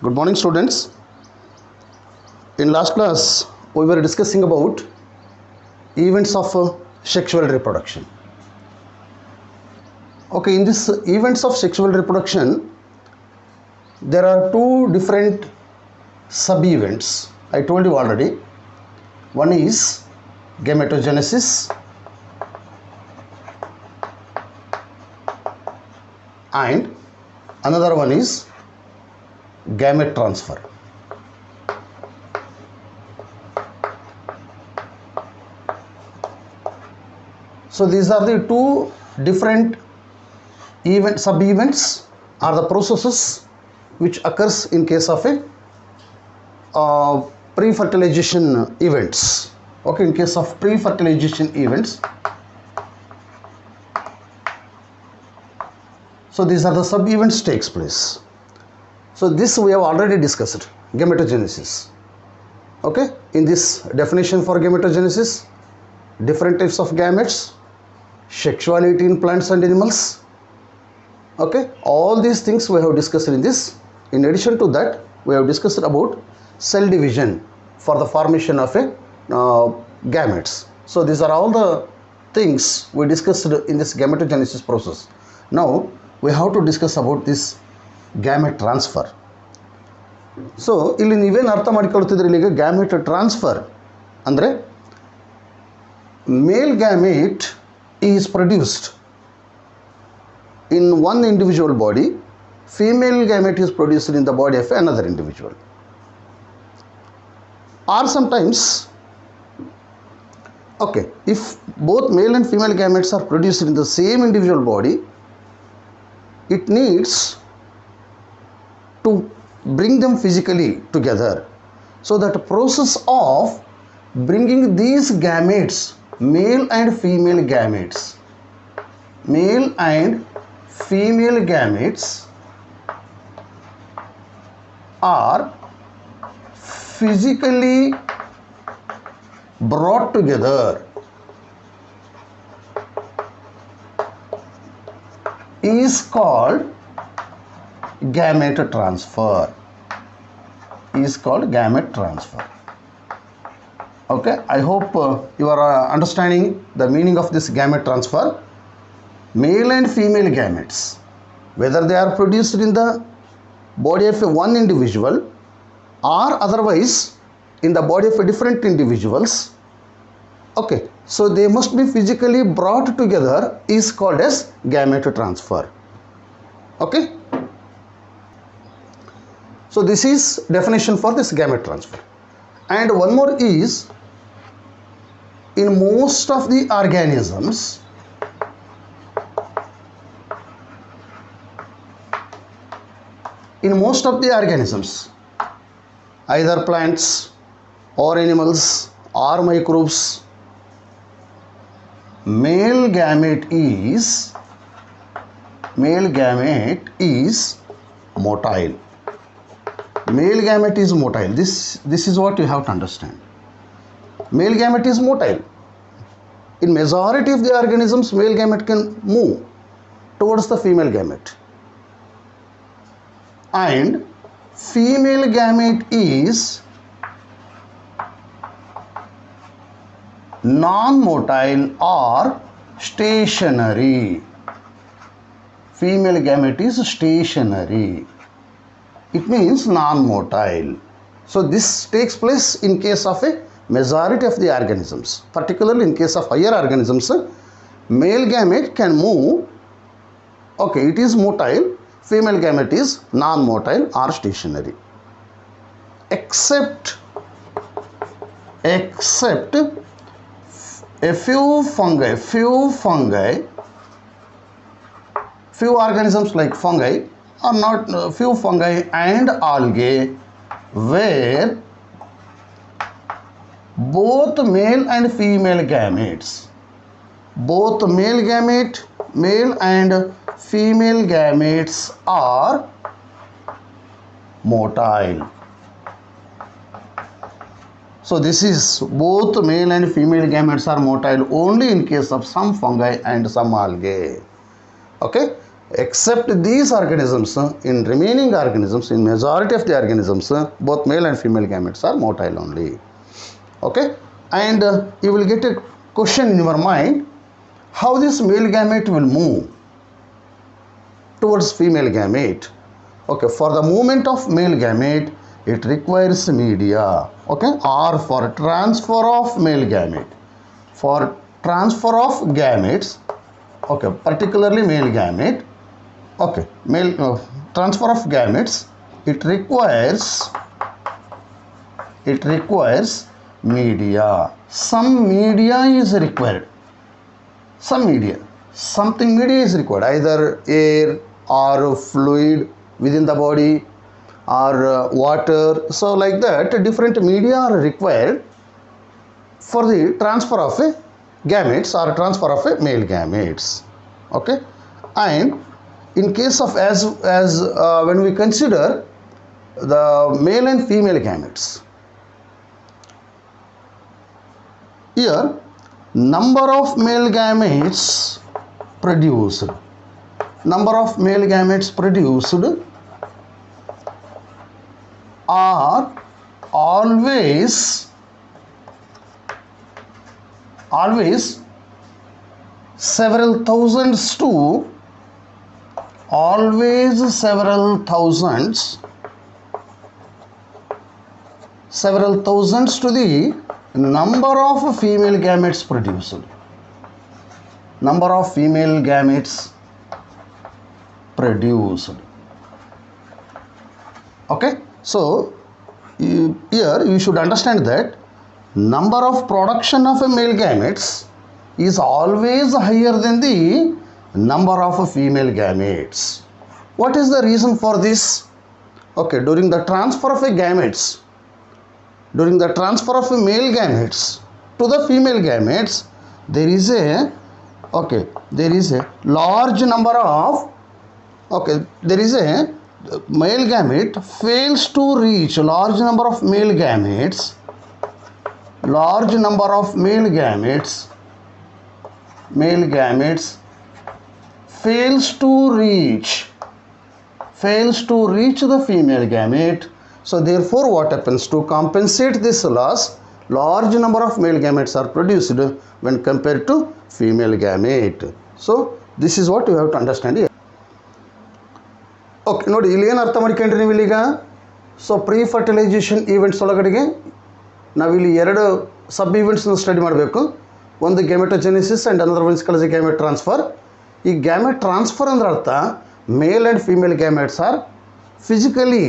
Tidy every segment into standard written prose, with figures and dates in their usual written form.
Good morning, students. In last class, we were discussing about events of sexual reproduction. Okay, in this events of sexual reproduction, there are two different sub-events. I told you already. One is gametogenesis and another one is gamete transfer. So these are the two different sub-events are the processes which occurs in case of a pre-fertilization events. Okay, in case of pre-fertilization events. So these are the sub-events takes place. So this we have already discussed, gametogenesis. Okay, in this definition for gametogenesis, different types of gametes, sexuality in plants and animals. Okay, all these things we have discussed in this. In addition to that, we have discussed about cell division for the formation of a gametes. So these are all the things we discussed in this gametogenesis process. Now we have to discuss about this gamete transfer. So ಇಲ್ಲಿ ನೀವೇನು ಅರ್ಥ ಮಾಡಿಕೊಳ್ಳುತ್ತಿದ್ರಿ ಈಗ gamete transfer ಅಂದರೆ male gamete is produced in one individual body, female gamete is produced in the body of another individual. Or sometimes, okay, if both male and female gametes are produced in the same individual body, it needs to bring them physically together. So that process of bringing these gametes, male and female gametes, are physically brought together is called gamete transfer. Okay, I hope you are understanding the meaning of this gamete transfer. Male and female gametes, whether they are produced in the body of one individual or otherwise in the body of different individuals, okay, so they must be physically brought together is called as gamete transfer. Okay, so this is definition for this gamete transfer. And one more is, in most of the organisms, either plants or animals or microbes, male gamete is motile. Male gamete is motile. This is what you have to understand. Male gamete is motile. In majority of the organisms, male gamete can move towards the female gamete. And female gamete is non-motile or stationary. Female gamete is stationary. It means non-motile. So this takes place in case of a majority of the organisms. Particularly in case of higher organisms, male gamete can move. Okay, it is motile. Female gamete is non-motile or stationary, except a few organisms like fungi or not, few fungi and algae, where both male and female gametes, male and female gametes are motile. So this is both male and female gametes are motile only in case of some fungi and some algae. Okay, Except these organisms, in remaining organisms, in majority of the organisms, both male and female gametes are motile only. Okay, and you will get a question in your mind, how this male gamete will move towards female gamete. Okay, for the movement of male gamete, it requires media. Okay, or for transfer of male gamete. For transfer of gametes, okay, particularly male gamete, okay, male transfer of gametes, it requires media. Some media is required. Something media is required, either air or fluid within the body or water. So like that, different media are required for the transfer of a gametes or transfer of a male gametes. Okay, and in case of as when we consider the male and female gametes, here number of male gametes produced are always several thousands to the number of female gametes produced. Okay, so here you should understand that number of production of a male gametes is always higher than the number of female gametes. What is the reason for this? Okay, during the transfer of a gametes, during the transfer of a male gametes to the female gametes, there is a large number of male gamete fails to reach, large number of male gametes fails to reach the female gamete. So therefore what happens, to compensate this loss, large number of male gametes are produced when compared to female gamete. So this is what you have to understand here. Okay, ನೋಡಿ ಇಲ್ಲಿ ಏನು ಅರ್ಥ ಮಾಡ್ಕೊಂಡ್ರಿ ನೀವು ಇಲ್ಲಿಗ. So pre fertilization events ಒಳಗಡೆಗೆ ನಾವಿಲ್ಲಿ ಎರಡು ಸಬ್ ಈವೆಂಟ್ಸ್ನ ಸ್ಟಡಿ ಮಾಡಬೇಕು. ಒಂದು gametogenesis and another one is called as gamete transfer. ಈ ಗ್ಯಾಮೆಟ್ ಟ್ರಾನ್ಸ್ಫರ್ ಅಂದ್ರೆ ಅರ್ಥ male and female gametes are physically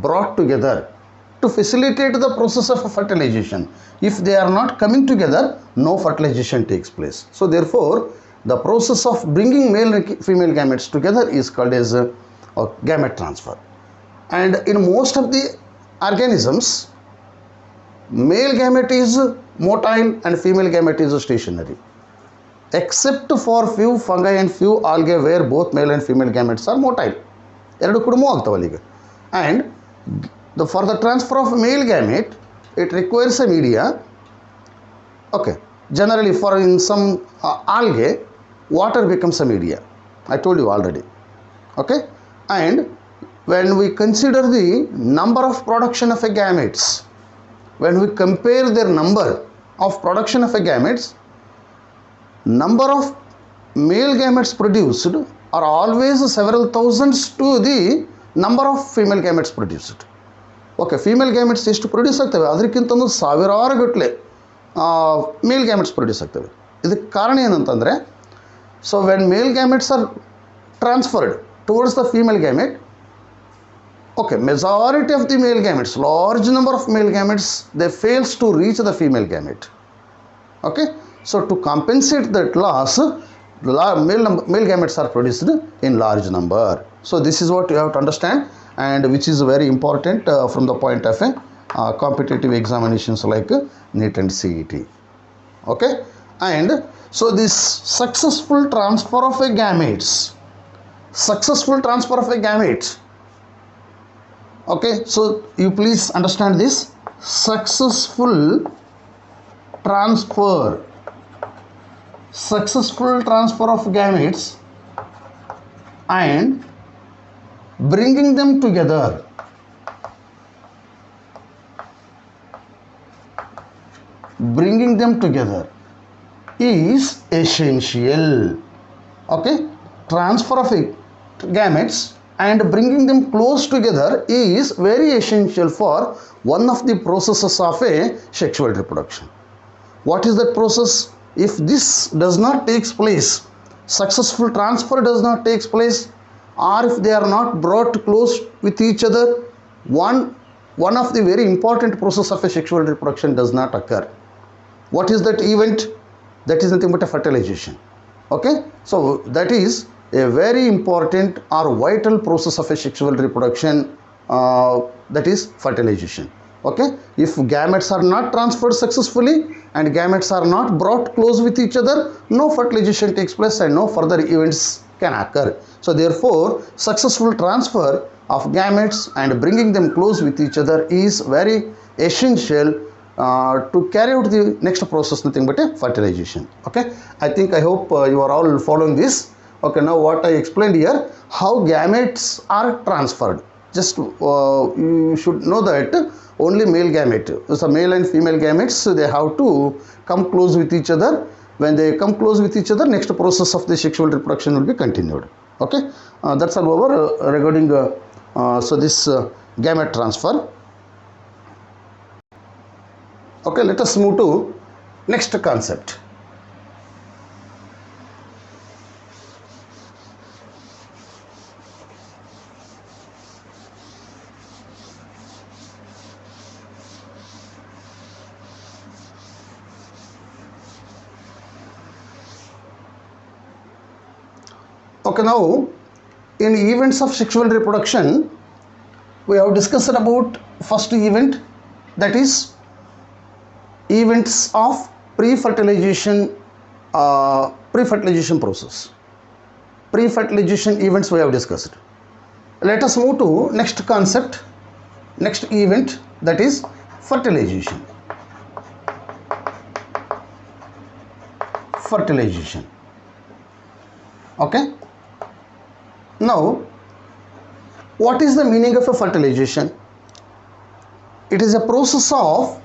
brought together to facilitate the process of fertilization. If they are not coming together, no fertilization takes place. So therefore the process of bringing male and female gametes together is called as gamete transfer. And in most of the organisms, male gamete is motile and female gamete is stationary, except for few fungi and few algae where both male and female gametes are motile. ಎರಡು ಕೂಡ move ಆಗ್ತಾವಲ್ಲ ಈಗ. And for the transfer of male gamete, it requires a media. Okay, generally for in some algae, water becomes a media. I told you already. Okay, and when we consider the number of production of a gametes, when we compare their number of production of a gametes, number of male gametes produced are always several thousands to the number of female gametes produced. Okay, female gametes ಎಷ್ಟು produce ಆಗ್ತವೆ ಅದಕ್ಕಿಂತ ಒಂದು ಸಾವಿರಾರು ಗಟ್ಟಲೆ ಮೇಲ್ gametes produce ಆಗ್ತವೆ. ಇದಕ್ಕೆ ಕಾರಣ ಏನಂತಂದರೆ, so when male gametes are transferred towards the female gamete, okay, majority of the male gametes, large number of male gametes, they fails to reach the female gamete. Okay, so to compensate that loss, male gametes are produced in large number. So this is what you have to understand, and which is very important from the point of competitive examinations like NEET and CET. Okay, and so this successful transfer of a gametes, okay, so you please understand this, successful transfer of gametes and bringing them together is essential. Okay, transfer of gametes and bringing them close together is very essential for one of the processes of a sexual reproduction. What is that process? If this does not take place, successful transfer does not take place, or if they are not brought close with each other, one of the very important process of a sexual reproduction does not occur. What is that event? That is nothing but a fertilization. Okay, so that is a very important or vital process of a sexual reproduction, that is fertilization. Okay, if gametes are not transferred successfully and gametes are not brought close with each other, no fertilization takes place and no further events can occur. So therefore, successful transfer of gametes and bringing them close with each other is very essential to carry out the next process, nothing but a fertilization. Okay, I hope you are all following this. Okay, now what I explained here, how gametes are transferred. Just you should know that only male gamete, so male and female gametes, they have to come close with each other. When they come close with each other, next process of the sexual reproduction will be continued. Okay, that's all over regarding this gamete transfer. Okay, let us move to next concept. Okay, now in events of sexual reproduction, we have discussed about first event, that is events of pre-fertilization process. Pre-fertilization events we have discussed. Let us move to next concept, next event, that is fertilization. Okay, now what is the meaning of a fertilization? It is a process of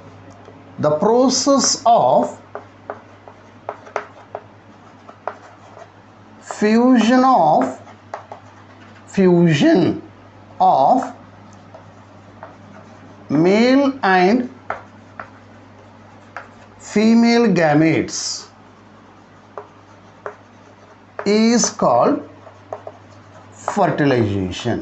fusion of male and female gametes is called fertilization.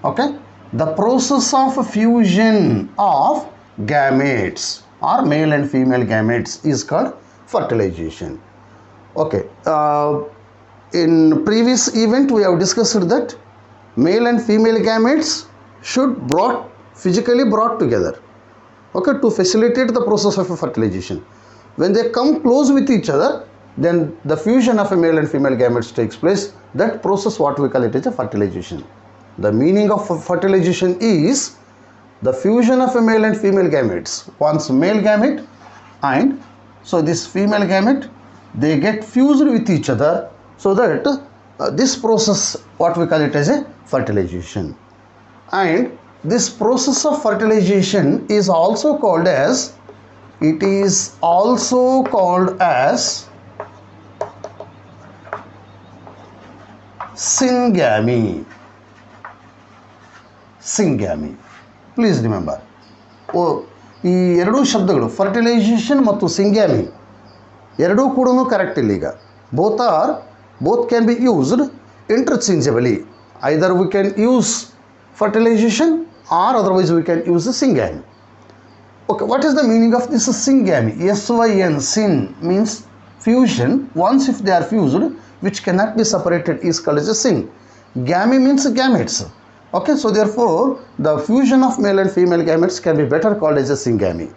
Okay, the process of fusion of gametes or male and female gametes is called fertilization. Okay, in previous event we have discussed that male and female gametes should physically brought together, okay, to facilitate the process of fertilization. When they come close with each other, then the fusion of a male and female gametes takes place. That process, what we call it, is a fertilization. The meaning of fertilization is the fusion of a male and female gametes. Once male gamete and so this female gamete, they get fused with each other, so that this process, what we call it as a fertilization. And this process of fertilization is also called as, syngamy. Please remember, ಈ ಎರಡೂ ಶಬ್ದಗಳು fertilisation ಮತ್ತು ಸಿಂಗ್ಯಾಮಿ ಎರಡೂ ಕೂಡ correct ಇಲ್ಲ. ಈಗ both can be used interchangeably. Either we can use fertilization or otherwise we can use the syngamy. Okay, what is the meaning of this syngamy? SYN, syn means fusion. Once if they are fused, which cannot be separated, is called as a syn. Gamy means gametes. Okay, so therefore the fusion of male and female gametes can be better called as a syngamy.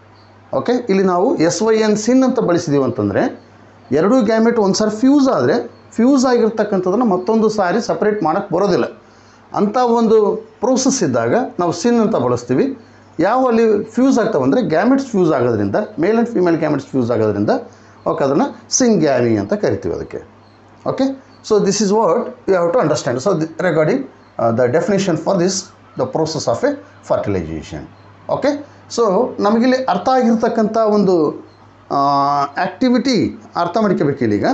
Okay, ಇಲ್ಲಿ ನಾವು SYN syn ಅಂತ ಬಳಸಿದೀವಿ ಅಂತಂದ್ರೆ ಎರಡು gamete ಒಂದ್ಸಾರಿ fuse ಆದರೆ fuse ಆಗಿರ್ತಕ್ಕಂಥದನ್ನು ಮತ್ತೊಂದು ಸಾರಿ separate ಮಾಡೋಕ್ಕೆ ಬರೋದಿಲ್ಲ. ಅಂಥ ಒಂದು ಪ್ರೋಸೆಸ್ ಇದ್ದಾಗ ನಾವು ಸಿನ್ ಅಂತ ಬಳಸ್ತೀವಿ. ಯಾವ ಅಲ್ಲಿ ಫ್ಯೂಸ್ ಆಗ್ತಾವೆ ಅಂದರೆ ಗ್ಯಾಮೆಟ್ಸ್ ಫ್ಯೂಸ್ ಆಗೋದ್ರಿಂದ, ಮೇಲ್ ಆ್ಯಂಡ್ ಫೀಮೇಲ್ ಗ್ಯಾಮೆಟ್ಸ್ ಫ್ಯೂಸ್ ಆಗೋದ್ರಿಂದ ಓಕೆ, ಅದನ್ನು ಸಿಂಗ್ಯಾಮಿ ಅಂತ ಕರಿತೀವಿ ಅದಕ್ಕೆ. Okay, so this is what you have to understand. So regarding the definition for this, the process of a fertilization. Okay, so ನಮಗಿಲ್ಲಿ ಅರ್ಥ ಆಗಿರ್ತಕ್ಕಂಥ ಒಂದು ಆಕ್ಟಿವಿಟಿ ಅರ್ಥ ಮಾಡ್ಕೋಬೇಕಿಲ್ಲ ಈಗ.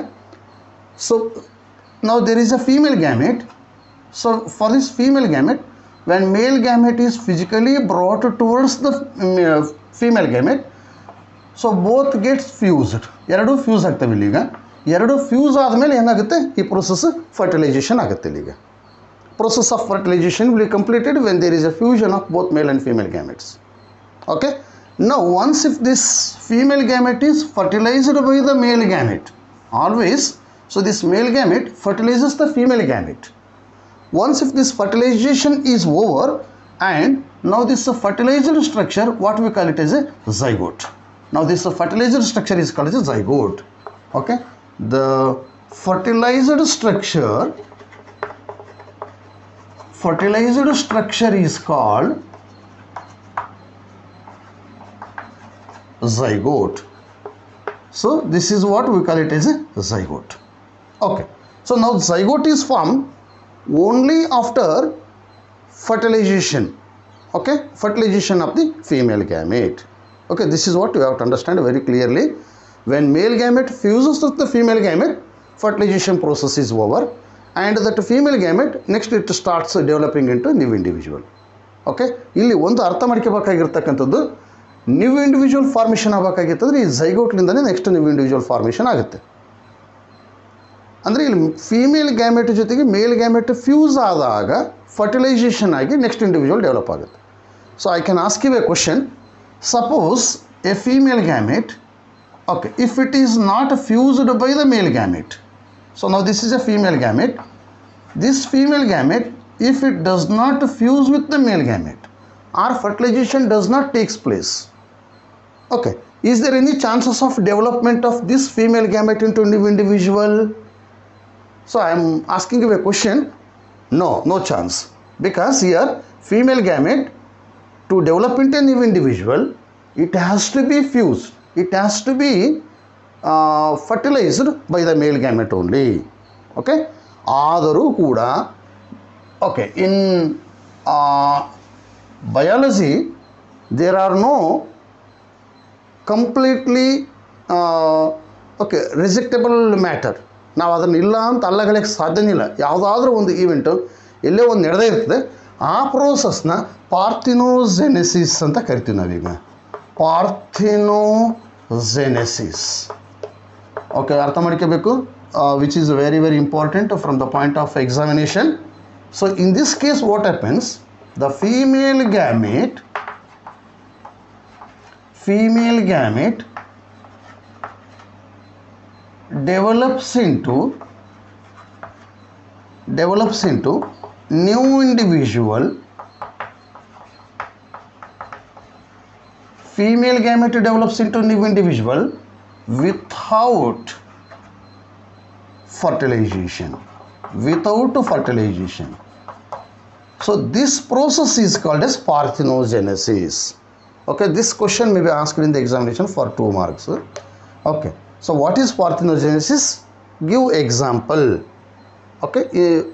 So now there is a female gamete. So for this female gamete, when male gamete is physically brought towards the female gamete, so both gets fused. ಎರಡು fuse ಆಗ್ತವೆ ಇಲ್ಲಿಗ. ಎರಡು fuse ಆದಮೇಲೆ ಏನಾಗುತ್ತೆ, ಈ ಪ್ರೊಸೆಸ್ ಫರ್ಟಿಲೈಸೇಷನ್ ಆಗುತ್ತೆ ಇಲ್ಲಿಗ. Process of fertilization will be completed when there is a fusion of both male and female gametes. Okay, now once if this female gamete is fertilized by the male gamete, always, so this male gamete fertilizes the female gamete. Once if this fertilization is over, and now this fertilized structure, what we call it as a zygote. Now this fertilized structure is called as a zygote. Okay, the fertilized structure is called zygote. So this is what we call it as a zygote. Okay, so now zygote is formed only after fertilization. Okay, fertilization of the female gamete. Okay, this is what you have to understand very clearly. When male gamete fuses with the female gamete, fertilization process is over, and that female gamete next it starts developing into new individual. Okay, ಇಲ್ಲಿ ಒಂದು ಅರ್ಥ ಮಾಡ್ಕೋಬೇಕಾಗಿರ್ತಕ್ಕಂಥದ್ದು, new individual formation ಆಗಬೇಕಾಗಿತ್ತಂದ್ರೆ ಈ ಝೈಗೋಟ್ಲಿಂದನೇ next new individual formation ಆಗುತ್ತೆ. ಅಂದರೆ ಇಲ್ಲಿ ಫೀಮೇಲ್ ಗ್ಯಾಮೆಟ್ ಜೊತೆಗೆ ಮೇಲ್ ಗ್ಯಾಮೆಟ್ ಫ್ಯೂಸ್ ಆದಾಗ ಫರ್ಟಿಲೈಸೇಷನ್ ಆಗಿ ನೆಕ್ಸ್ಟ್ ಇಂಡಿವಿಜುವಲ್ ಡೆವಲಪ್ ಆಗುತ್ತೆ. So I can ask you a question. Suppose a female gamete, okay, if it is not fused by the male gamete, so now this is a female gamete. This female gamete, if it does not fuse with the male gamete or fertilization does not takes place, okay, is there any chances of development of this female gamete into new individual? So I am asking you a question. No chance, because here female gamete to develop into a new individual, it has to be fused, it has to be fertilized by the male gamete only. Okay, ಆದರೂ ಕೂಡ okay, in biology there are no completely okay rejectable matter. ನಾವು ಅದನ್ನು ಇಲ್ಲ ಅಂತ ಅಲ್ಲಗಳಕ್ಕೆ ಸಾಧ್ಯನೇ ಇಲ್ಲ. ಯಾವುದಾದ್ರೂ ಒಂದು ಈವೆಂಟು ಎಲ್ಲೇ ಒಂದು ನಡೆದೇ ಇರ್ತದೆ, ಆ ಪ್ರೋಸೆಸ್ನ ಪಾರ್ಥಿನೋಜೆನೆಸಿಸ್ ಅಂತ ಕರಿತೀವಿ ನಾವೀಗ. ಪಾರ್ಥಿನೋಜೆನೆಸಿಸ್. ಓಕೆ, ಅರ್ಥ ಮಾಡ್ಕೋಬೇಕು, which is very very important from the point of examination. So in this case what happens, the female gamete develops into new individual. Female gamete develops into new individual without fertilization. So this process is called as parthenogenesis. Okay, this question may be asked in the examination for 2 marks. Okay, so what is parthenogenesis? Give example. Okay,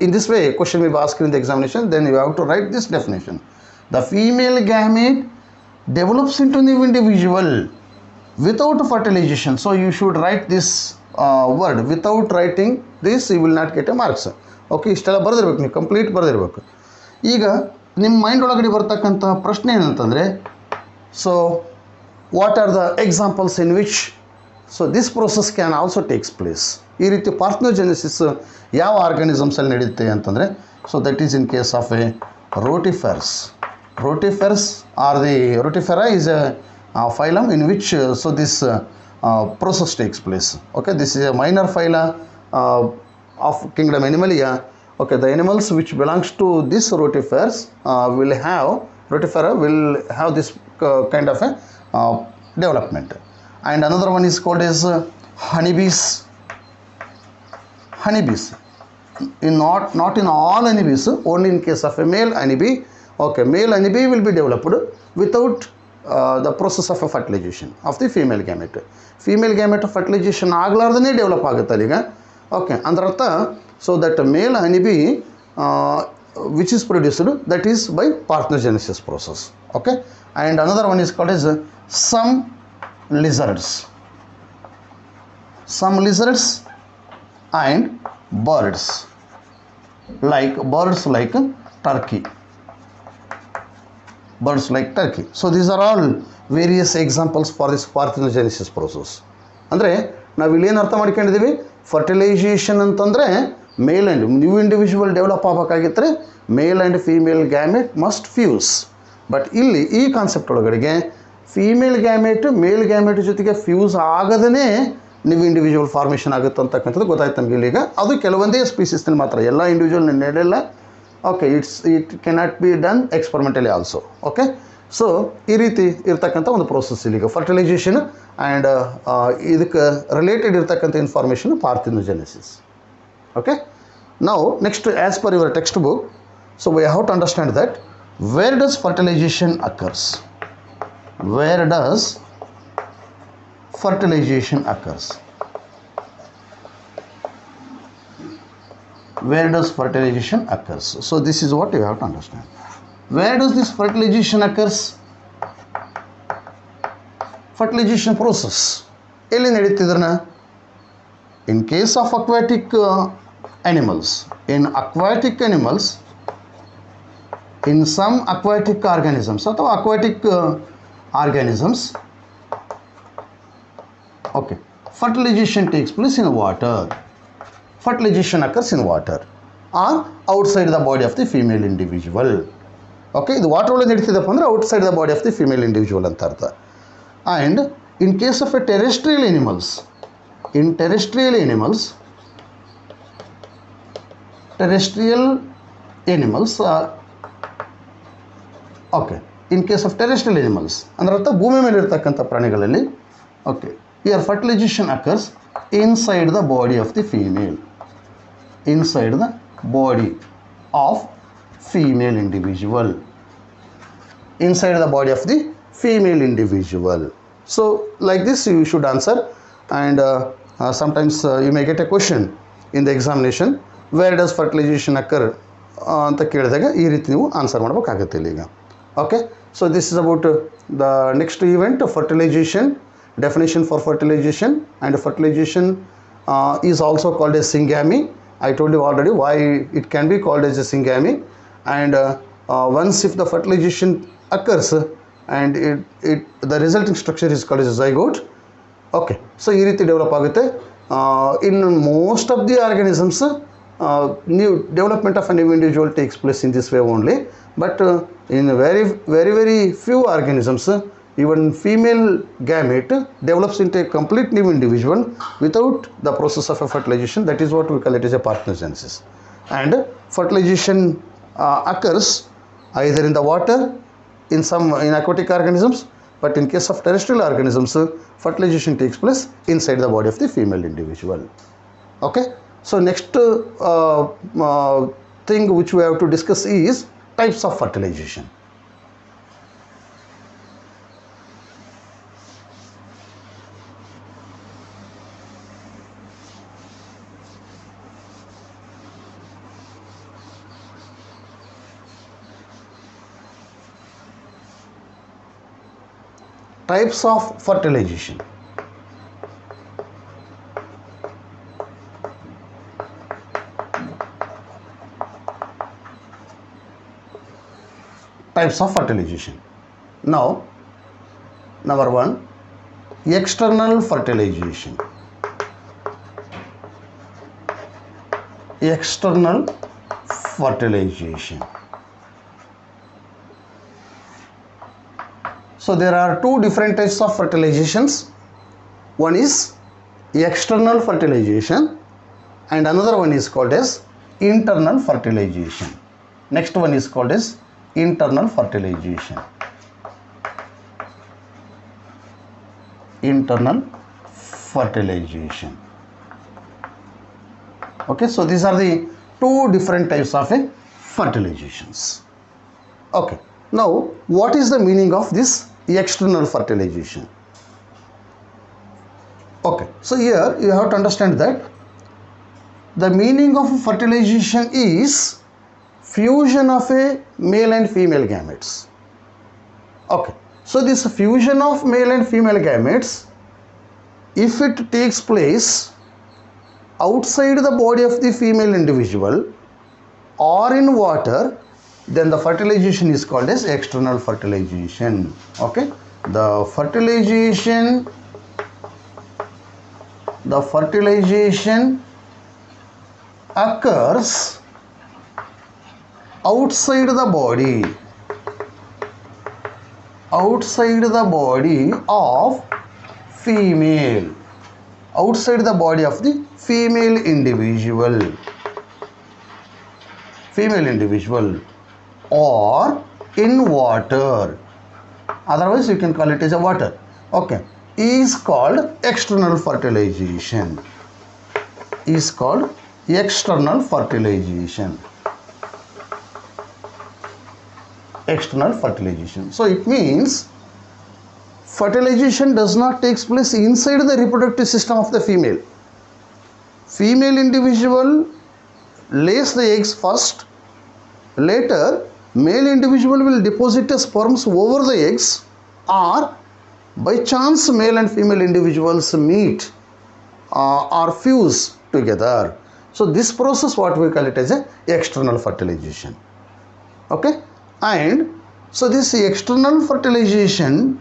in this way question may be asked in the examination, then you have to write this definition. The female gamete develops into new individual without fertilization. So you should write this word. Without writing this you will not get a marks. Okay, ಇಷ್ಟೆಲ್ಲ ಬರೆದಿರ್ಬೇಕು, ನೀವು complete ಬರೆದಿರ್ಬೇಕು. ಈಗ ನಿಮ್ಮ mind ಒಳಗಡೆ ಬರ್ತಕ್ಕಂಥ ಪ್ರಶ್ನೆ ಏನಂತಂದರೆ, so what are the examples in which so this process can also takes place. ಈ ರೀತಿ ಪಾರ್ಥ್ನೋಜೆನೆಸಿಸ್ ಯಾವ ಆರ್ಗಾನಿಸಮ್ಸಲ್ಲಿ ನಡೆಯುತ್ತೆ ಅಂತಂದರೆ, so that is in case of a rotifers. Rotifers or the Rotifera is a phylum in which so this process takes place. Okay, this is a minor phyla of kingdom Animalia. Okay, the animals which belongs to this Rotifers Rotifera will have this kind of a development. And another one is called as honeybees. Not in all honeybees, only in case of a male honeybee. Okay, male honeybee will be developed without the process of a fertilization of the female gamete. Female gamete fertilization ಆಗಲಾರ್ದನೇ develop ಆಗುತ್ತೆ ಅಲ್ಲಿಗ. Okay, andartha, so that male honeybee which is produced, that is by parthenogenesis process. Okay, and another one is called as some lizards and birds like turkey. So these are all various examples for this parthenogenesis process. ಅಂದರೆ ನಾವು ಇಲ್ಲಿ ಏನು ಅರ್ಥ ಮಾಡ್ಕೊಂಡಿದ್ದೀವಿ, fertilization ಅಂತಂದರೆ male and new individual develop ಆಗಬೇಕಾಗಿದ್ದರೆ male and female gamete must fuse. But ಇಲ್ಲಿ ಈ ಕಾನ್ಸೆಪ್ಟ್ ಒಳಗಡೆಗೆ ಫೀಮೇಲ್ ಗ್ಯಾಮೆಟ್ ಮೇಲ್ ಗ್ಯಾಮೆಟ್ ಜೊತೆಗೆ ಫ್ಯೂಸ್ ಆಗದೇ ನೀವು ಇಂಡಿವಿಜುವಲ್ ಫಾರ್ಮೇಷನ್ ಆಗುತ್ತೆ ಅಂತಕ್ಕಂಥದ್ದು ಗೊತ್ತಾಯ್ತು ನಮಗೆ ಇಲ್ಲಿಗ. ಅದು ಕೆಲವೊಂದೇ ಸ್ಪೀಸೀಸ್ನಲ್ಲಿ ಮಾತ್ರ, ಎಲ್ಲ ಇಂಡಿವಿಜುವಲ್ ನಡೆಯಲ್ಲ. Okay, it cannot be done ಎಕ್ಸ್ಪರಿಮೆಂಟಲಿ also. Okay, so ಈ ರೀತಿ ಇರ್ತಕ್ಕಂಥ ಒಂದು ಪ್ರೋಸೆಸ್ ಇಲ್ಲಿಗ ಫರ್ಟಿಲೈಸೇಷನ್ ಆ್ಯಂಡ್ ಇದಕ್ಕೆ ರಿಲೇಟೆಡ್ ಇರ್ತಕ್ಕಂಥ ಇನ್ಫಾರ್ಮೇಷನ್ ಪಾರ್ಥಿನೋಜೆನೆಸಿಸ್. ಓಕೆ, ನಾವು next as per your text book, so we have to understand that where does fertilisation occurs. Where does fertilization occurs? Where does fertilization occurs? So this is what you have to understand. Where does this fertilization occurs? Fertilization process ಎಲ್ಲಿ ನಡೀತಿದ್ರನ? In case of aquatic animals, in some aquatic organisms ಅಥವಾ aquatic organisms, okay, fertilization takes place in water. Fertilization occurs in water or outside the body of the female individual. Okay, ಇದು water ಒಳಗೆ ನಡೀತಿದಪ್ಪ ಅಂದರೆ outside the body of the female individual ಅಂತ ಅರ್ಥ. And in case of a terrestrial animals, okay, in case of terrestrial animals ಅಂದ್ರೆ ಅರ್ಥ ಭೂಮಿ ಮೇಲೆ ಇರ್ತಕ್ಕಂಥ ಪ್ರಾಣಿಗಳಲ್ಲಿ. Okay, here fertilization occurs inside the body of the female, So like this you should answer, and sometimes you may get a question in the examination, where does fertilization occur ಅಂತ ಕೇಳಿದಾಗ ಈ ರೀತಿ ನೀವು ಆನ್ಸರ್ ಮಾಡಬೇಕಾಗುತ್ತೆ ಇಲ್ಲಿಗ. Okay, so this is about the next event, fertilization, definition for fertilization. And fertilization is also called as syngamy. I told you already why it can be called as a syngamy. And once if the fertilization occurs and the resulting structure is called as a zygote. Okay, so ಈ ರೀತಿ develop ಆಗುತ್ತೆ. In most of the organisms, new development of a new individual takes place in this way only, but in very few organisms, even female gamete develops into a complete new individual without the process of a fertilization. That is what we call it as a parthenogenesis. And fertilization occurs either in the water, in aquatic organisms, but in case of terrestrial organisms, fertilization takes place inside the body of the female individual. Okay, so next thing which we have to discuss is types of fertilization. Types of fertilization. Types of fertilization. Now, number one, external fertilization. So there are two different types of fertilizations. One is external fertilization and another one is called as internal fertilization. Next one is called as internal fertilization. Okay, so these are the two different types of fertilizations. Okay, now what is the meaning of this external fertilization? Okay, so here you have to understand that the meaning of fertilization is fusion of a male and female gametes. Okay, so this fusion of male and female gametes, if it takes place outside the body of the female individual or in water, then the fertilization is called as external fertilization. Okay, the fertilization occurs outside the body of female, outside the body of the female individual or in water, otherwise you can call it as a water. Okay, is called external fertilization, external fertilization. So it means fertilization does not take place inside the reproductive system of the female. Female individual lays the eggs first, later male individual will deposit the sperms over the eggs, or by chance male and female individuals meet or fuse together. So this process, what we call it as a external fertilization. Okay, and so this external fertilization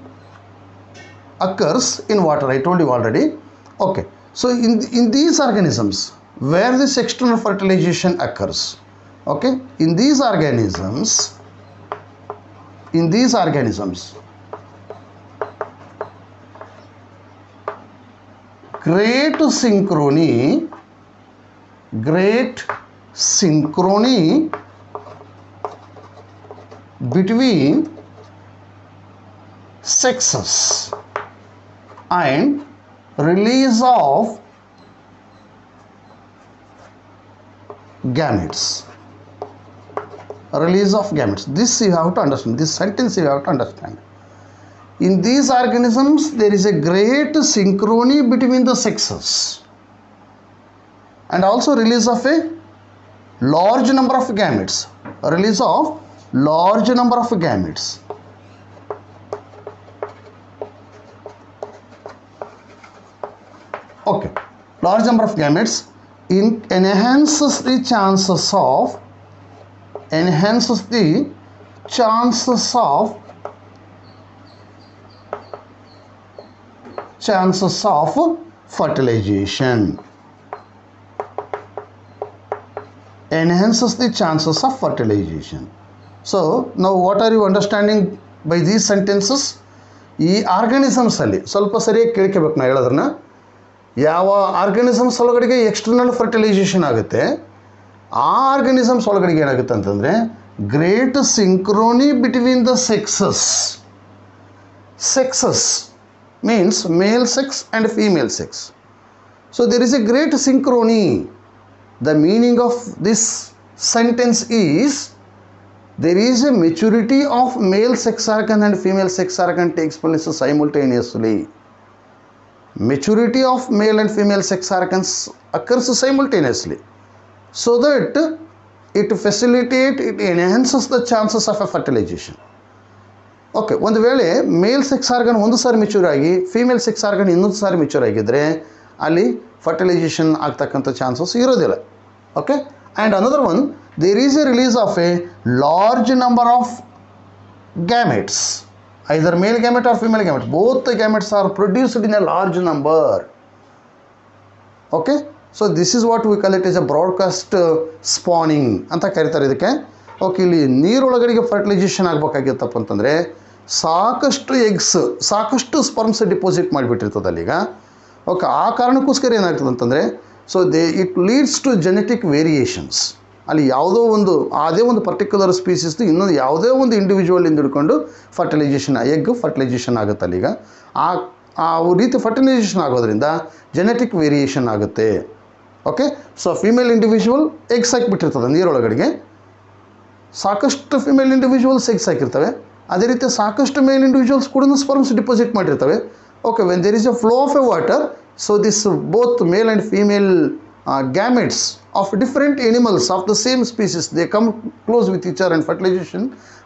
occurs in water, I told you already. Okay, so in these organisms where this external fertilization occurs, okay, in these organisms great synchrony between sexes and release of gametes. This you have to understand. This sentence you have to understand. In these organisms, there is a great synchrony between the sexes and also release of a large number of gametes. Okay, large number of gametes enhances the chances of fertilization. So now what are you understanding by these sentences? ಈ organisms ಅಲ್ಲಿ ಸ್ವಲ್ಪ ಸರಿಯಾಗಿ ಕೇಳ್ಕೋಬೇಕು. ನಾ ಹೇಳೋದನ್ನ, ಯಾವ organisms ಒಳಗಡೆಗೆ external fertilisation ಆಗುತ್ತೆ, ಆ ಆರ್ಗಾನಿಸಮ್ಸ್ ಒಳಗಡೆಗೆ ಏನಾಗುತ್ತೆ ಅಂತಂದರೆ great synchrony between the sexes means male sex and female sex. So there is a great synchrony. The meaning of this sentence is there is a maturity of male sex organ and female sex organ takes place simultaneously. Maturity of male and female sex organs occurs simultaneously, so that it enhances the chances of a fertilization. Okay, ಒಂದು ವೇಳೆ male sex organ ಒಂದು ಸಾರಿ mature ಆಗಿ female sex organ ಇನ್ನೊಂದು ಸಾರಿ mature ಆಗಿದ್ದರೆ ಅಲ್ಲಿ fertilization ಆಗ್ತಕ್ಕಂಥ ಚಾನ್ಸಸ್ ಇರೋದಿಲ್ಲ. Okay, and another one, there is a release of a large number of gametes, either male gamete or female gamete, both the gametes are produced in a large number. Okay, so this is what we call it as a broadcast spawning ಅಂತ ಕರೀತಾರೆ ಇದಕ್ಕೆ. Okay, ಇಲ್ಲಿ ನೀರೊಳಗಡೆಗೆ fertilisation ಆಗಬೇಕಾಗಿತ್ತಪ್ಪ ಅಂತಂದರೆ ಸಾಕಷ್ಟು eggs, ಸಾಕಷ್ಟು sperms deposit ಮಾಡಿಬಿಟ್ಟಿರ್ತದೆ ಅಲ್ಲೀಗ. Okay, ಆ ಕಾರಣಕ್ಕೋಸ್ಕರ ಏನಾಗ್ತದೆ ಅಂತಂದರೆ it leads to genetic variations. ಅಲ್ಲಿ ಯಾವುದೋ ಒಂದು ಅದೇ ಒಂದು ಪರ್ಟಿಕ್ಯುಲರ್ ಸ್ಪೀಸೀಸ್ದು ಇನ್ನೊಂದು ಯಾವುದೇ ಒಂದು ಇಂಡಿವಿಜುವಲಿಂದ ಹಿಡ್ಕೊಂಡು ಎಗ್ ಫರ್ಟಿಲೈಸೇಷನ್ ಆಗುತ್ತೆ ಅಲ್ಲೀಗ. ಆ ರೀತಿ ಫರ್ಟಿಲೈಸೇಷನ್ ಆಗೋದ್ರಿಂದ ಜೆನೆಟಿಕ್ ವೇರಿಯೇಷನ್ ಆಗುತ್ತೆ. Okay, so female individual eggs ಹಾಕಿಬಿಟ್ಟಿರ್ತದೆ ನೀರೊಳಗಡೆಗೆ, ಸಾಕಷ್ಟು ಫಿಮೇಲ್ ಇಂಡಿವಿಜುವಲ್ಸ್ ಎಗ್ಸ್ ಹಾಕಿರ್ತವೆ, ಅದೇ ರೀತಿ ಸಾಕಷ್ಟು ಮೇಲ್ ಇಂಡಿವಿಜುವಲ್ಸ್ ಕೂಡ ಸ್ಪರ್ಮ್ಸ್ ಡಿಪಾಸಿಟ್ ಮಾಡಿರ್ತವೆ. Okay, when there is a flow of a water, so this both male and female gametes of different animals of the same species, they come close with each other and fertilization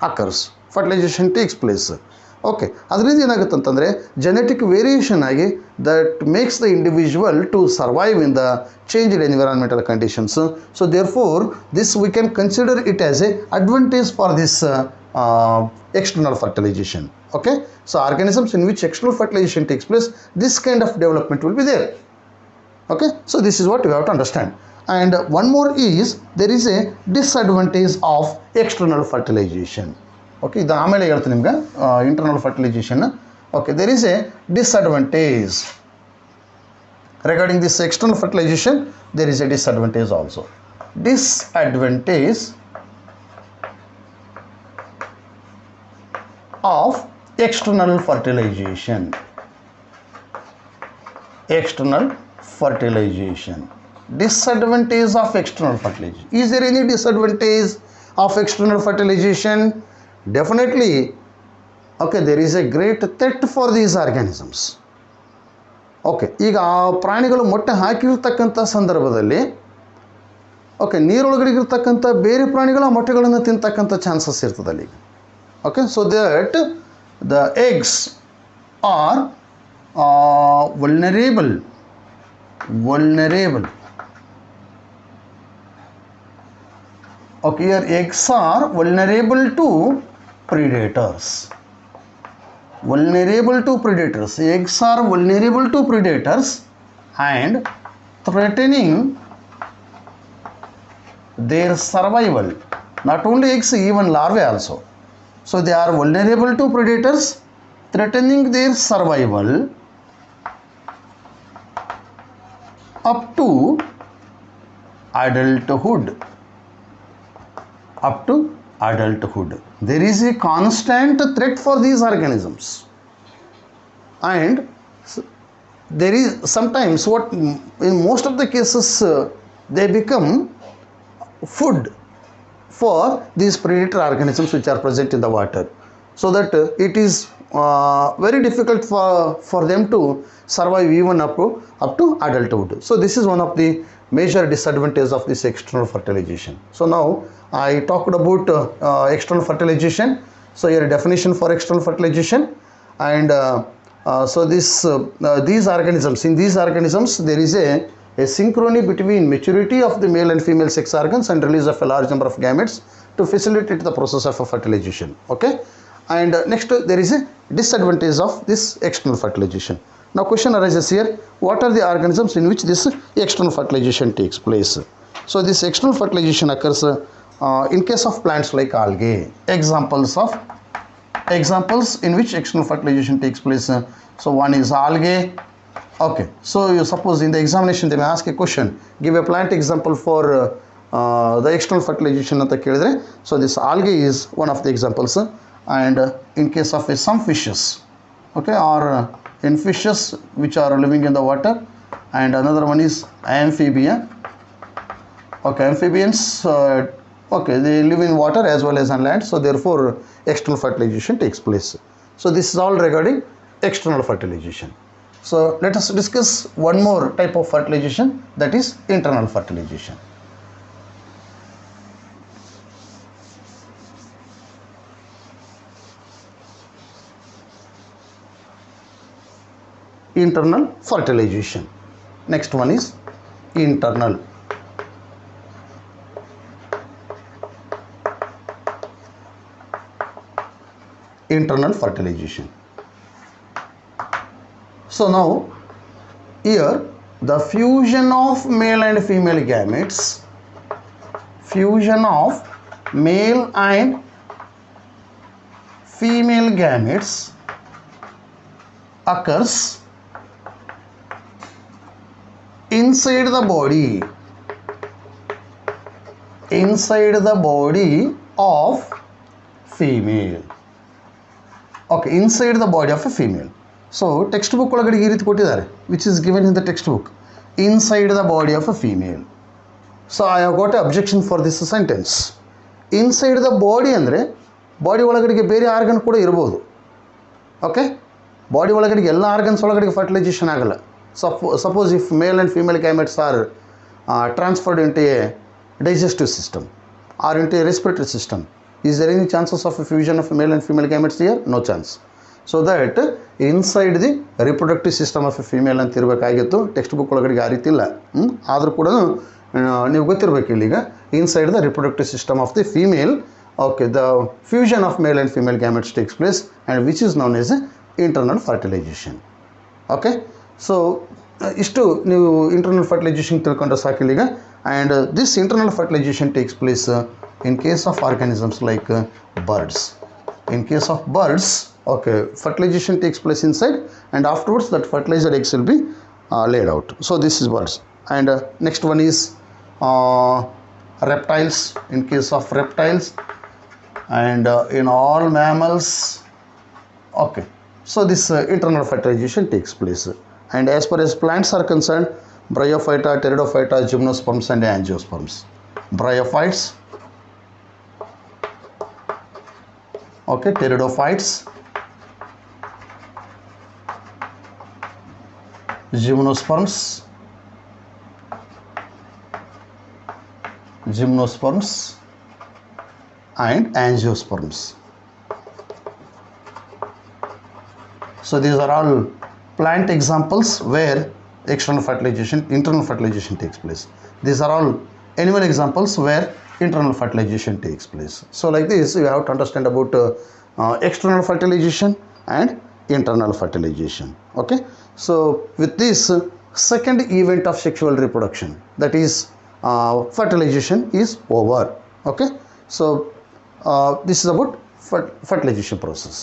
occurs, fertilization takes place. Okay, ಅದರಿಂದ ಏನಾಗುತ್ತೆ ಅಂತಂದರೆ genetic variation ಆಗಿ that makes the individual to survive in the changed environmental conditions. So therefore this we can consider it as a advantage for this external fertilization. Okay, so organisms in which external fertilization takes place, this kind of development will be there. Okay, so this is what we have to understand. And one more is there is a disadvantage of external fertilization. Okay, ಇದು ಆಮೇಲೆ ಹೇಳ್ತೀನಿ ನಿಮಗೆ internal fertilization. Okay, there is a disadvantage regarding this external fertilization. There is a disadvantage also. Disadvantage of external fertilization. External fertilization. Disadvantage of external fertilization. Is there any disadvantage of external fertilization? Definitely. Okay, there is a great threat for these organisms. Okay, ಈಗ ಆ ಪ್ರಾಣಿಗಳು ಮೊಟ್ಟೆ ಹಾಕಿರ್ತಕ್ಕಂಥ ಸಂದರ್ಭದಲ್ಲಿ okay ನೀರೊಳಗಡೆಗಿರ್ತಕ್ಕಂಥ ಬೇರೆ ಪ್ರಾಣಿಗಳು ಆ ಮೊಟ್ಟೆಗಳನ್ನು ತಿಂತಕ್ಕಂಥ chances ಇರ್ತದೆ ಅಲ್ಲಿ. Okay, so that the eggs are vulnerable. Okay, your eggs are vulnerable to predators. Eggs are vulnerable to predators and threatening their survival. Not only eggs, even larvae also. So they are vulnerable to predators, threatening their survival up to adulthood. There is a constant threat for these organisms, and there is sometimes what in most of the cases they become food for these predator organisms which are present in the water, so that it is very difficult for them to survive even up to adulthood. So this is one of the major disadvantages of this external fertilization. So now I talked about external fertilization. So here a definition for external fertilization, and so these organisms, in these organisms there is a synchrony between maturity of the male and female sex organs and release of a large number of gametes to facilitate the process of fertilization. Okay, and next there is a disadvantage of this external fertilization. Now question arises here, what are the organisms in which this external fertilization takes place? So this external fertilization occurs in case of plants like algae. Examples in which external fertilization takes place. So one is algae. Okay, so you suppose in the examination they may ask a question, give a plant example for the external fertilization anta kelidre. So this algae is one of the examples, and in case of some fishes, okay, or in fishes which are living in the water, and another one is amphibia. Okay, amphibians okay, they live in water as well as on land, so therefore external fertilization takes place. So this is all regarding external fertilization. So let us discuss one more type of fertilization, that is internal fertilization. Internal fertilization. Next one is internal. Internal fertilization. So now here the fusion of male and female gametes, occurs inside the body of female. Okay, inside the body of a female. So text book ಒಳಗಡೆ ಈ ರೀತಿ ಕೊಟ್ಟಿದ್ದಾರೆ, which is given in the textbook, inside the body of a female. So I have got an objection for this sentence. Inside the body ಅಂದರೆ body ಒಳಗಡೆಗೆ ಬೇರೆ organ ಕೂಡ ಇರ್ಬೋದು. Okay, body ಒಳಗಡೆಗೆ ಎಲ್ಲ ಆರ್ಗನ್ಸ್ ಒಳಗಡೆಗೆ ಫರ್ಟಿಲೈಸೇಷನ್ ಆಗಲ್ಲ. Suppose if male and female gametes are transferred into a digestive system or into a respiratory system. Is there any chances of a fusion of male and female gametes here? No chance. So that inside the reproductive system of a female ಅಂತ ಇರಬೇಕಾಗಿತ್ತು. Text book ಒಳಗಡೆ ಆ ರೀತಿ ಇಲ್ಲ. ಆದರೂ ಕೂಡ ನೀವು ಗೊತ್ತಿರಬೇಕು ಇಲ್ಲಿಗ inside the reproductive system of the female, okay, the fusion of male and female gametes takes place, and which is known as internal fertilization. Okay, so ಇಷ್ಟು ನೀವು ಇಂಟರ್ನಲ್ ಫರ್ಟಿಲೈಸೇಷನ್ ತಿಳ್ಕೊಂಡ್ರೆ ಸಾಕಿಲ್ಲಿಗ. and this internal fertilization takes place in case of organisms like birds. In case of birds, okay, fertilization takes place inside, and afterwards that fertilized eggs will be laid out. So this is birds. And next one is reptiles. In case of reptiles, and in all mammals, okay, so this internal fertilization takes place. And as far as plants are concerned, bryophyta, pteridophyta, gymnosperms and angiosperms. Bryophytes, okay, pteridophytes, gymnosperms, and angiosperms. So these are all plant examples where internal fertilization takes place. These are all animal examples where internal fertilization takes place. So like this you have to understand about external fertilization and internal fertilization. Okay, so with this second event of sexual reproduction, that is fertilization, is over. Okay, so this is about fertilization process.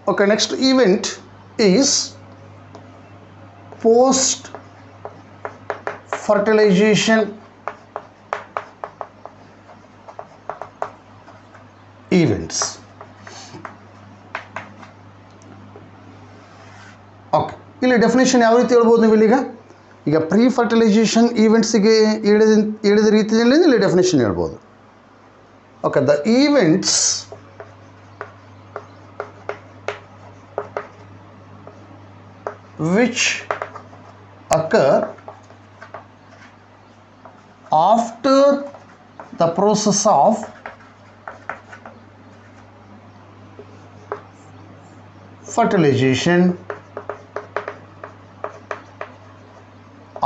Okay, next event is post fertilization events. Okay, ಇಲ್ಲಿ definition ಯಾವ ರೀತಿ ಹೇಳ್ಬೋದು ನೀವು ಇಲ್ಲಿಗ? ಈಗ pre fertilisation ಈವೆಂಟ್ಸಿಗೆ ಹೇಳಿದ ರೀತಿಯಲ್ಲಿ ಇಲ್ಲಿ definition ಹೇಳ್ಬೋದು. Okay, the events which occur after the process of fertilization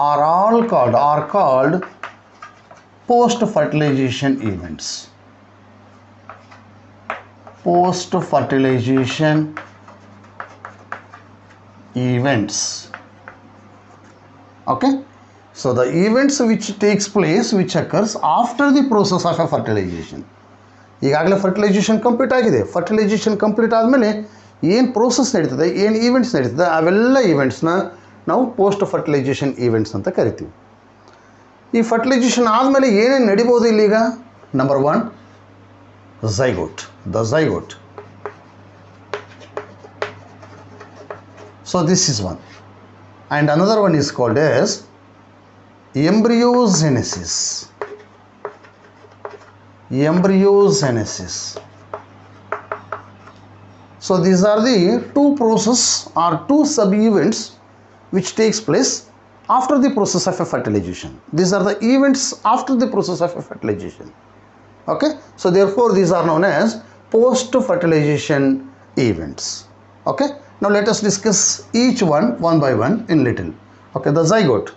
are called post fertilization events. Post fertilization events. Okay, so the events which occurs after the process of a fertilization. ಈಗಾಗಲೇ fertilisation complete ಆಗಿದೆ. Fertilisation complete ಆದಮೇಲೆ ಏನು process ನಡೀತದೆ, ಏನು events ನಡೀತದೆ, ಅವೆಲ್ಲ ಈವೆಂಟ್ಸ್ನ ನಾವು post fertilisation events ಅಂತ ಕರಿತೀವಿ. ಈ ಫರ್ಟಿಲೈಸೇಷನ್ ಆದಮೇಲೆ ಏನೇನು ನಡಿಬೋದು ಇಲ್ಲೀಗ? Number 1, zygote, the zygote. So this is one, and another one is called as embryogenesis. So these are the two process or two sub events which takes place after the process of a fertilization. These are the events after the process of a fertilization. Okay, so therefore these are known as post fertilization events. Okay, now let us discuss each one by one in little. Okay, the zygote.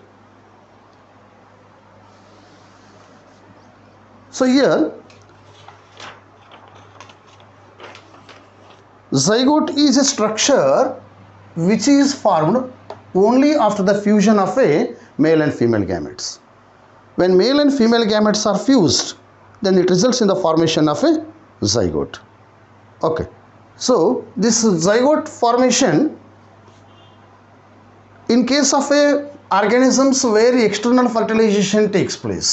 So here zygote is a structure which is formed only after the fusion of a male and female gametes. When male and female gametes are fused, then it results in the formation of a zygote. Okay, so this zygote formation, in case of a organisms where external fertilization takes place,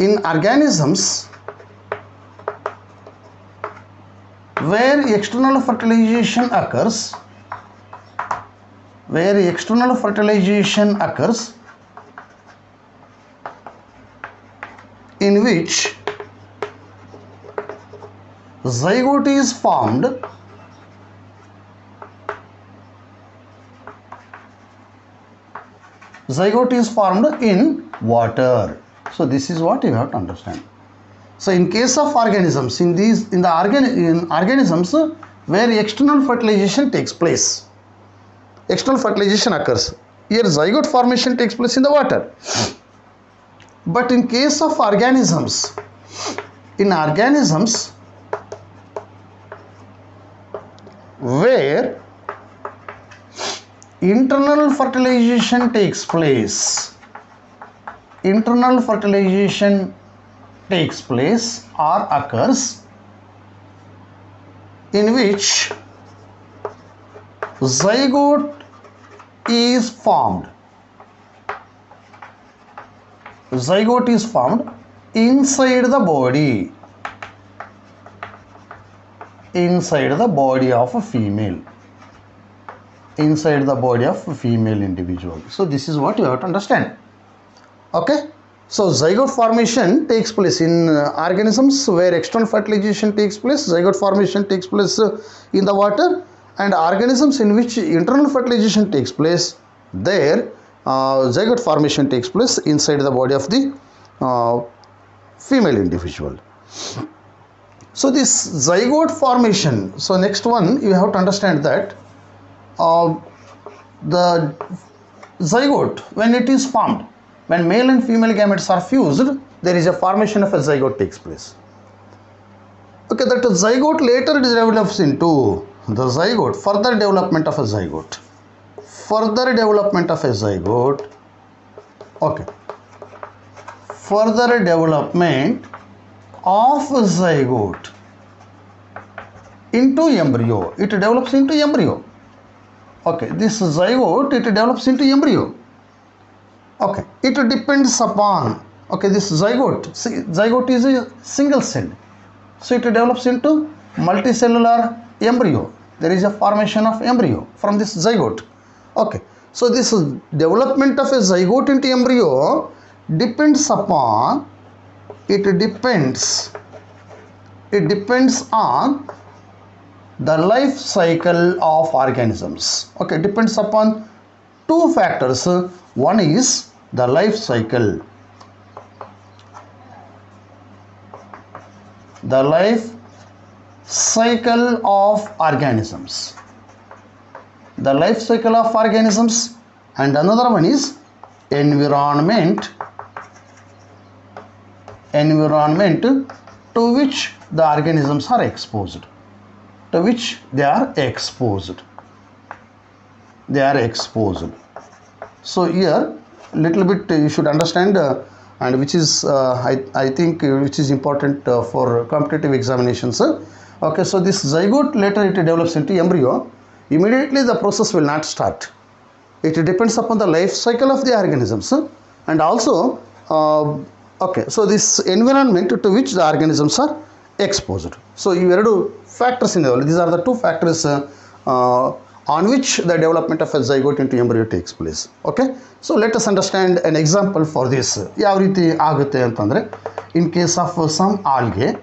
in organisms where external fertilization occurs, where external fertilization occurs, in which zygote is formed in water. So this is what you have to understand. So in case of organisms, in organisms where external fertilization takes place, external fertilization occurs, here zygote formation takes place in the water. But in case of organisms, where internal fertilization takes place, or occurs, in which zygote is formed. Zygote is formed inside the body of a female. Inside the body of a female individual. So this is what you have to understand. Okay. So zygote formation takes place in organisms where external fertilization takes place. Zygote formation takes place in the water, and organisms in which internal fertilization takes place, there zygote formation takes place inside the body of the female individual. So this zygote formation, so next one you have to understand that the zygote, when it is formed, when male and female gametes are fused, there is a formation of a zygote takes place. Okay, that zygote later develops into the zygote, further development of a zygote. Okay, further development of zygote into embryo. It develops into embryo. Okay, this zygote, it develops into embryo. Okay, it depends upon, okay, this zygote is a single cell, so it develops into multicellular embryo. There is a formation of embryo from this zygote. Okay, so this development of a zygote into embryo depends upon, it depends on the life cycle of organisms. Okay, depends upon two factors. One is the life cycle. The life cycle of organisms. The life cycle of organisms, and another one is environment to which the organisms are exposed. They are exposed. So here little bit you should understand, and which is I think which is important for competitive examinations. Okay, so this zygote later it develops into embryo. Immediately the process will not start. It depends upon the life cycle of the organisms, and also okay, so this environment to which the organisms are exposed. So iveredu factors in these are the two factors on which the development of a zygote into embryo takes place. Okay, so let us understand an example for this. Yav riti agutte antandre, in case of some algae,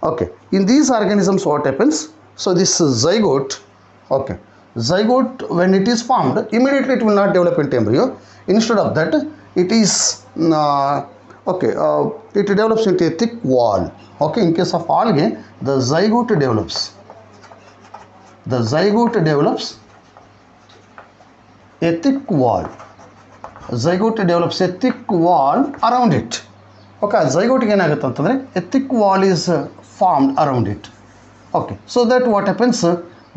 okay, in these organisms what happens? So this zygote, okay, zygote when it is formed, immediately it will not develop into embryo. Instead of that, it is okay, it develops into a thick wall. Okay, in case of algae, the zygote develops a thick wall. Zygote develops a thick wall around it. Okay, zygote ಏನಾಗುತ್ತೆ ಅಂತಂದ್ರೆ a thick wall is formed around it. Okay, so that what happens,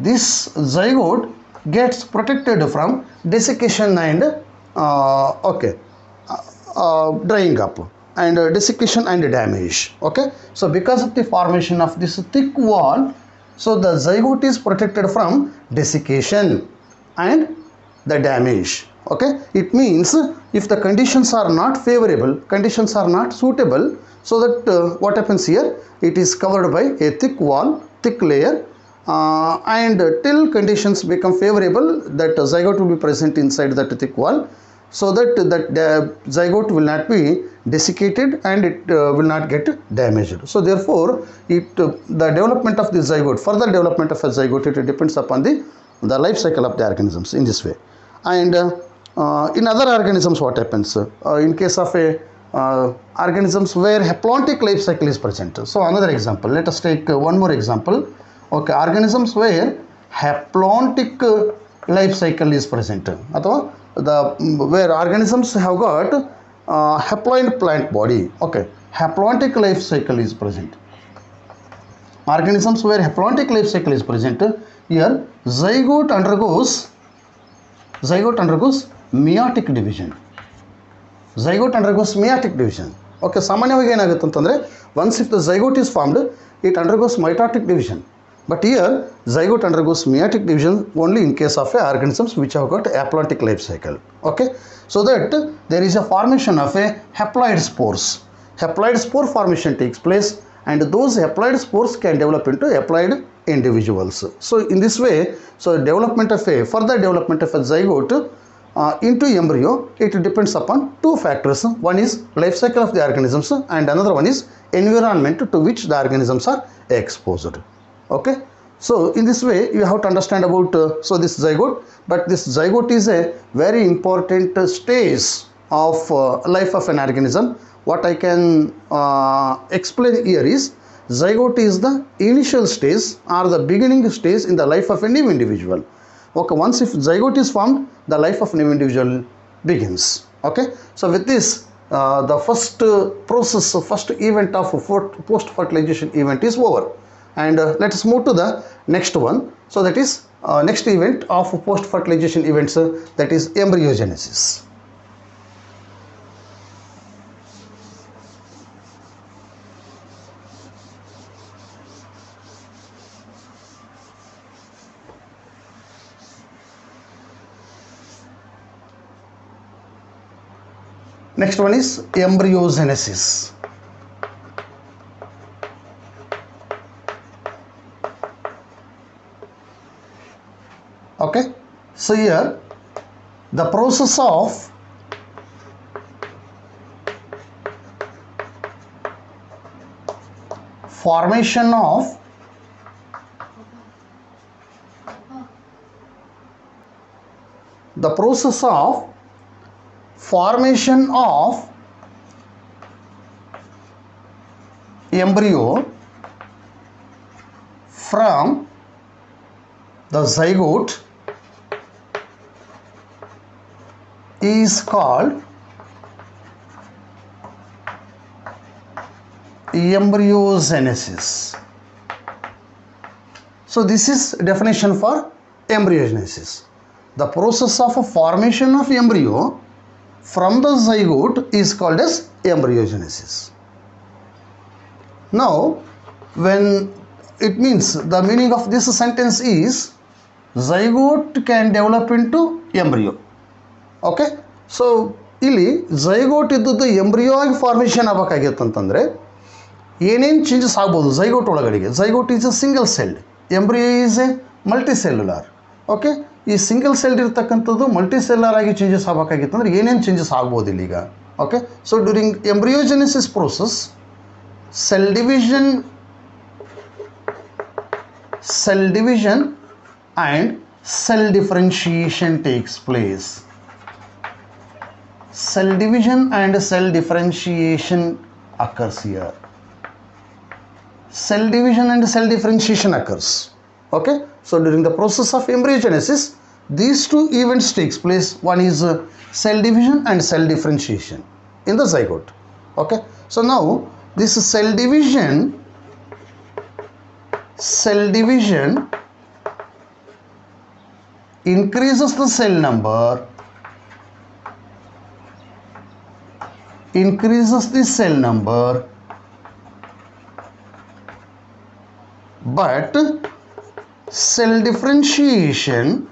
this zygote gets protected from desiccation and okay, drying up and desiccation and damage. Okay, so because of the formation of this thick wall, so the zygote is protected from desiccation and the damage. Okay, it means if the conditions are not favorable, conditions are not suitable, so that what happens here, it is covered by a thick wall, thick layer, and till conditions become favorable, that zygote will be present inside that thick wall, so that the zygote will not be desiccated and it will not get damaged. So therefore, the development of the zygote, further development of a zygote, it depends upon the life cycle of the organisms in this way. And in other organisms, what happens in case of a organisms where haplontic life cycle is present? So another example, let us take one more example. Okay, organisms where haplontic life cycle is present, ಅಥವಾ where organisms have got haploid plant body. Okay, haplontic life cycle is present. Organisms where haplontic life cycle is present, here zygote undergoes meiotic division. Zygote undergoes meiotic division. Okay, ಸಾಮಾನ್ಯವಾಗಿ ಏನಾಗುತ್ತೆ ಅಂತಂದ್ರೆ, once if the zygote is formed, it undergoes mitotic division. But here zygote undergoes meiotic division only in case of organisms which have got haplontic life cycle. Okay, so that there is a formation of a haploid spores. Haploid spore formation takes place, and those haploid spores can develop into haploid individuals. So in this way, so further development of a zygote into embryo, it depends upon two factors. One is life cycle of the organisms, and another one is environment to which the organisms are exposed. Okay, so in this way you have to understand about so this zygote. But this zygote is a very important stage of life of an organism. What I can explain here is, zygote is the initial stage or the beginning stage in the life of a new individual. Okay, once if zygote is formed, the life of new individual begins. Okay, so with this the first process, first event of post fertilization event is over, and let us move to the next one. So that is next event of post fertilization events, that is embryogenesis. Next one is embryogenesis. Okay, so here the process of formation of embryo from the zygote is called embryogenesis. So this is definition for embryogenesis. The process of formation of embryo from the zygote is called as embryogenesis. Now, when it means, the meaning of this sentence is, zygote can develop into embryo. Okay, so ಇಲ್ಲಿ zygote ಇದ್ದದ್ದು embryo ಆಗಿ formation ಆಗಬೇಕಾಗಿತ್ತು ಅಂತಂದರೆ ಏನೇನು changes ಆಗ್ಬೋದು zygote ಒಳಗಡೆಗೆ. zygote is a single celled, embryo is a multi cellular. Okay, ಈ single celled ಇರ್ತಕ್ಕಂಥದ್ದು ಮಲ್ಟಿ ಸೆಲ್ಯುಲಾರ್ ಆಗಿ ಚೇಂಜಸ್ ಆಗಬೇಕಾಗಿತ್ತು ಅಂದರೆ ಏನೇನು ಚೇಂಜಸ್ ಆಗ್ಬೋದು ಇಲ್ಲಿಗ. Okay, so during embryogenesis process, cell division and cell differentiation takes place. Cell division and cell differentiation occurs here. Cell division and cell differentiation occurs. Okay, so during the process of embryogenesis, these two events takes place. One is cell division and cell differentiation in the zygote. Okay, so now this cell division increases the cell number, but cell differentiation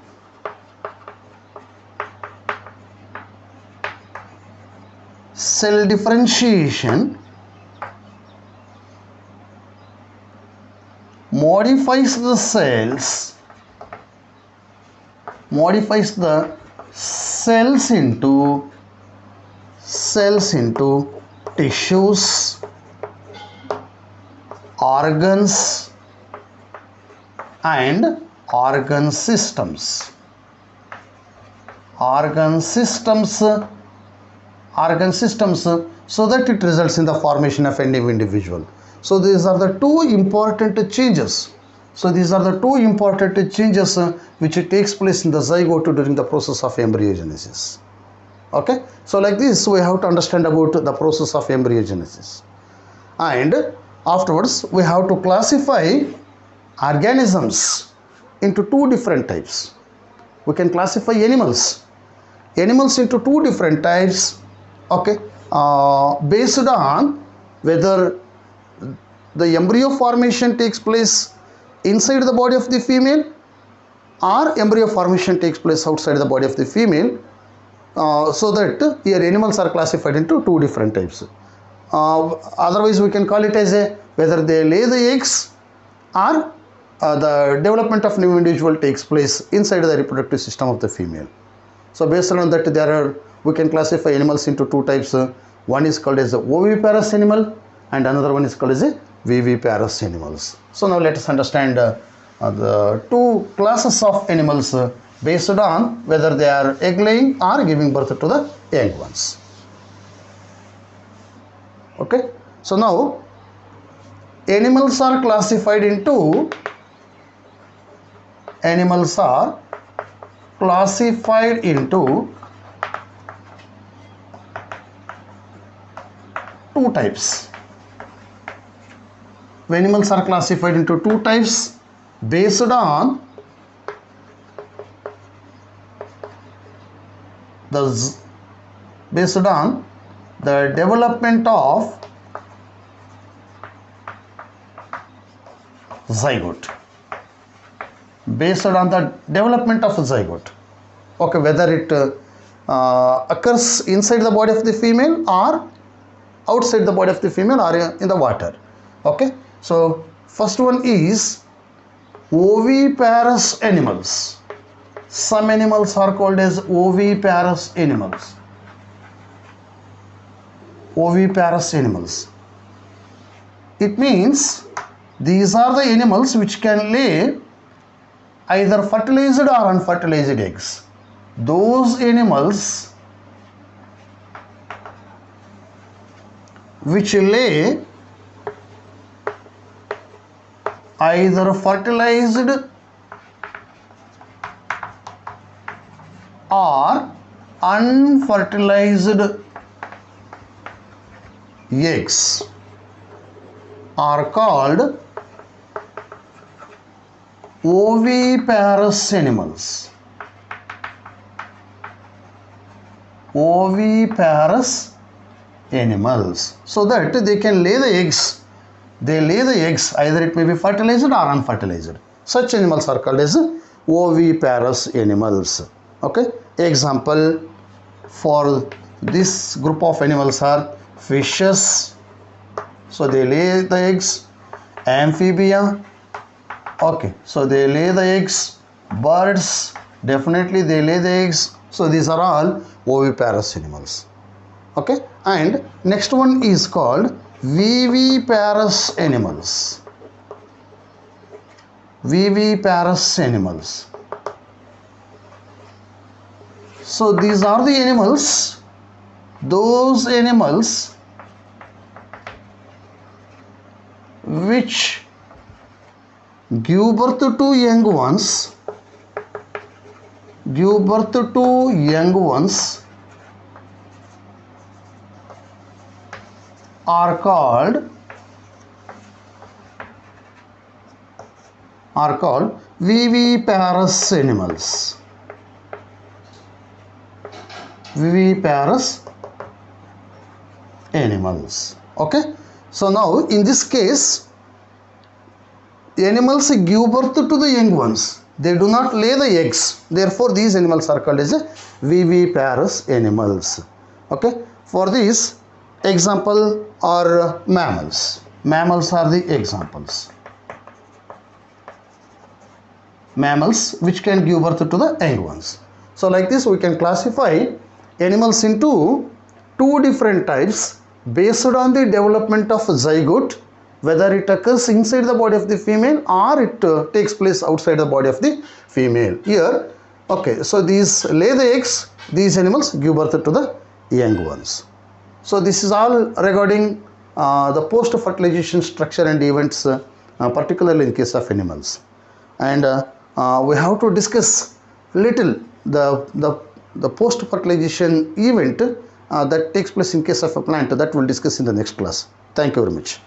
modifies the cells into tissues, organs and organ systems so that it results in the formation of a new individual. So these are the two important changes. Which takes place in the zygote during the process of embryogenesis. Okay, so like this we have to understand about the process of embryogenesis, and afterwards we have to classify organisms into two different types. We can classify animals into two different types, okay, based on whether the embryo formation takes place inside the body of the female or embryo formation takes place outside the body of the female. So that here animals are classified into two different types. Otherwise we can call it as whether they lay the eggs or the development of new individual takes place inside the reproductive system of the female. So based on that we can classify animals into two types. One is called as oviparous animal and another one is called as viviparous animals. So now let us understand the two classes of animals based on whether they are egg laying or giving birth to the young ones. Okay, so now animals are classified into two types. Animals are classified into two types based on the development of zygote. Okay, whether it occurs inside the body of the female or outside the body of the female or in the water. Okay, so first one is oviparous animals. Some animals are called as oviparous animals. It means these are the animals which can lay either fertilized or unfertilized eggs. Those animals which lay either fertilized or unfertilized eggs are called oviparous animals. So that they can lay the eggs. Either it may be fertilized or unfertilized. Such animals are called as oviparous animals. Okay, example for this group of animals are fishes, so they lay the eggs. Amphibia, okay, so they lay the eggs. Birds, definitely they lay the eggs. So these are all oviparous animals. Okay, and next one is called viviparous animals. So these are the animals, those animals which give birth to young ones, are called viviparous animals. Okay, so now in this case animals give birth to the young ones, they do not lay the eggs, therefore these animals are called as viviparous animals. Okay, for this example are mammals. Mammals are the examples. mammals which can give birth to the young ones. So like this we can classify animals into two different types based on the development of zygote, whether it occurs inside the body of the female or it takes place outside the body of the female. Here, okay, so these lay the eggs, these animals give birth to the young ones. So this is all regarding the post-fertilization structure and events, particularly in case of animals. And we have to discuss little the post-fertilization event that takes place in case of a plant. That we'll discuss in the next class. Thank you very much.